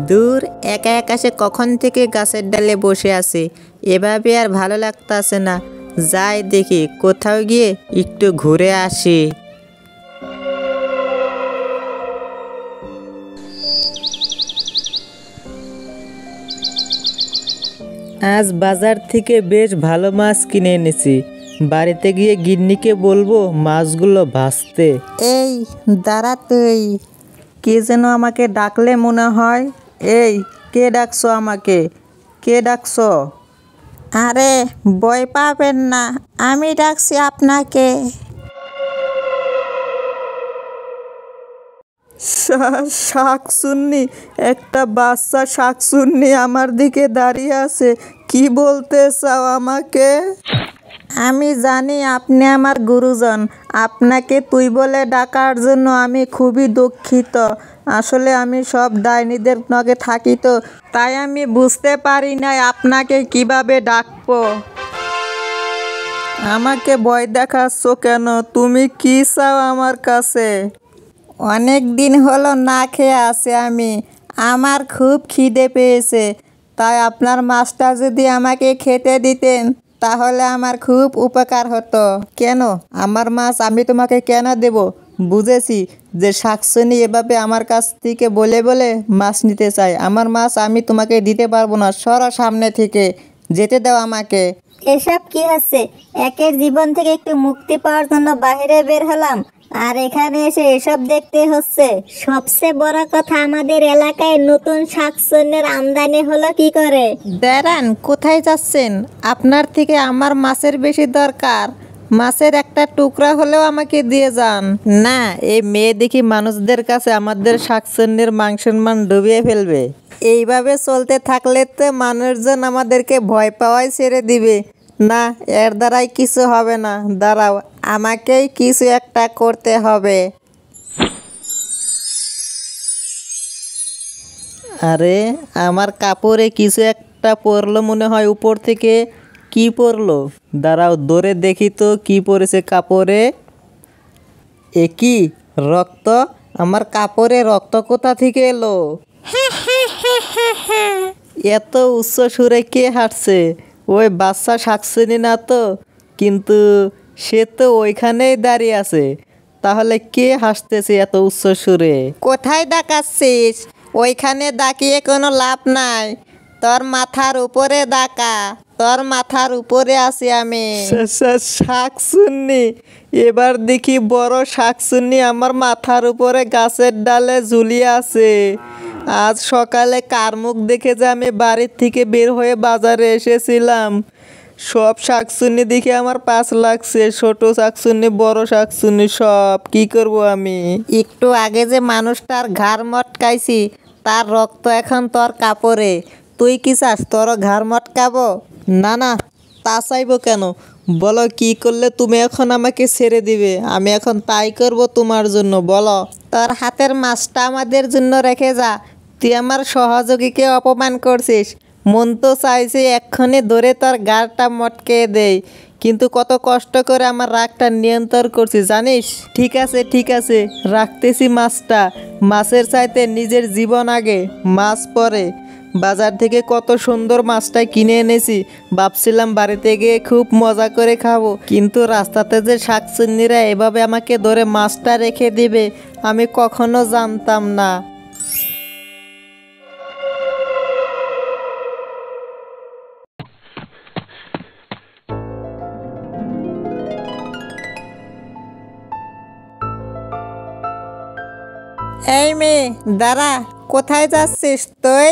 দূর একা একা সে কখন থেকে গাছের ডালে বসে আছে, এভাবে আর ভালো লাগতাছে না। যাই দেখি কোথাও গিয়ে একটু ঘুরে আসি। আজ বাজার থেকে বেশ ভালো মাছ কিনে এনেছি, বাড়িতে গিয়ে গিন্নিকে বলবো মাছগুলো ভাজতে। এই দাঁড়া, তুই কে যেন আমাকে ডাকলে মনে হয়। এই কে ডাকছো আমাকে? কে ডাকছো? আরে ভয় পাবেন না, আমি ডাকছি আপনাকে। শাকচুন্নি, একটা বাচ্চা শাকচুন্নি আমার দিকে দাঁড়িয়ে আছে। কি বলতে চাও আমাকে? আমি জানি আপনি আমার গুরুজন, আপনাকে তুই বলে ডাকার জন্য আমি খুবই দুঃখিত। আসলে আমি সব ডাইনিদের নগে থাকি তো, তাই আমি বুঝতে পারি নাই আপনাকে কিভাবে ডাকবো। আমাকে ভয় দেখাচ্ছ কেন? তুমি কি চাও আমার কাছে? অনেক দিন হলো না খেয়ে আছি আমি, আমার খুব খিদে পেয়েছে। তাই আপনার মাছটা যদি আমাকে খেতে দিতেন তাহলে আমার খুব উপকার হতো। কেন আমার মাছ আমি তোমাকে কেন দেব? বুঝেছি যে শাকচুন্নি এভাবে আমার কাছ থেকে বলে বলে মাছ নিতে চায়। আমার মাছ আমি তোমাকে দিতে পারবো না, সরো সামনে থেকে, যেতে দাও আমাকে। এসব কি হচ্ছে? একের জীবন থেকে একটু মুক্তি পাওয়ার জন্য বাইরে বের হলাম, আর এখানে এসে এসব দেখতে হচ্ছে। সবচেয়ে বড় কথা, আমাদের এলাকায় নতুন শাকচুন্নির আমদানি হলো কি করে? দাঁড়ান, কোথায় যাচ্ছেন? আপনার থেকে আমার মাছের বেশি দরকার। মাছের একটা টুকরা হলেও আমাকে দিয়ে যান। না, এই মেয়ে দেখি মানুষদের কাছে আমাদের শাকচুন্নির মাংসের মান ডুবিয়ে ফেলবে। এইভাবে চলতে থাকলে তো মানুষজন আমাদেরকে ভয় পাওয়াই ছেড়ে দিবে। না, এর দ্বারাই কিছু হবে না। দাঁড়াও, আমাকেই কিছু একটা করতে হবে। আরে আমার কাপড়ে কিছু একটা পরলো মনে হয় উপর থেকে। কি পরলো? দাঁড়াও ধরে দেখি তো কি পরেছে কাপড়ে। এ কি? রক্ত? আমার কাপড়ে রক্ত কোথা থেকে এলো? এত উচ্চ সুরে কে হাঁটছে? ওই বাচ্চা শাকচুন্নি না তো? কিন্তু সে তো ওইখানেই দাঁড়িয়ে আছে। তাহলে কে হাসতেছে এত উচ্চ সুরে? কোথায় ডাকাচ্ছিস? ওইখানে ডাকিয়ে কোনো লাভ নাই, তোর মাথার উপরে ডাকা। তোর মাথার উপরে আছি আমি। শাকচুন্নি? এবার দেখি বড় শাকচুন্নি আমার মাথার উপরে গাছের ডালে ঝুলিয়ে আছে। আজ সকালে কার মুখ দেখে যে আমি বাড়ির থেকে বের হয়ে বাজারে এসেছিলাম, সব শাকচুন্নি দেখে আমার পাশ লাগছে। ছোট শাকচুন্নি, বড় শাকচুন্নি, সব। কি করব আমি? একটু আগে যে মানুষটার ঘাড় মটকাইছি, তার রক্ত এখন তোর কাপড়ে। তুই কি চাস তোর ঘাড় মটকাবো? না না, তা চাইবো কেন? বলো কি করলে তুমি এখন আমাকে ছেড়ে দিবে? আমি এখন তাই করব তোমার জন্য। বলো। তোর হাতের মাছটা আমাদের জন্য রেখে যা। তুই আমার সহযোগীকে অপমান করছিস। মন তো চাইছে এক্ষুনি ধরে তোর গাড়টা মটকে দেই, কিন্তু কত কষ্ট করে আমার রাগটা নিয়ন্ত্রণ করছি জানিস? ঠিক আছে ঠিক আছে, রাখতেছি মাছটা। মাছের চাইতে নিজের জীবন আগে, মাছ পরে। বাজার থেকে কত সুন্দর মাছটা কিনে এনেছি, ভাবছিলাম বাড়িতে গিয়ে খুব মজা করে খাবো, কিন্তু রাস্তাতে যে শাকচুন্নিরা এভাবে আমাকে ধরে মাছটা রেখে দিবে আমি কখনো জানতাম না। এই মেয়ে দাঁড়া, কোথায় যাচ্ছিস তুই?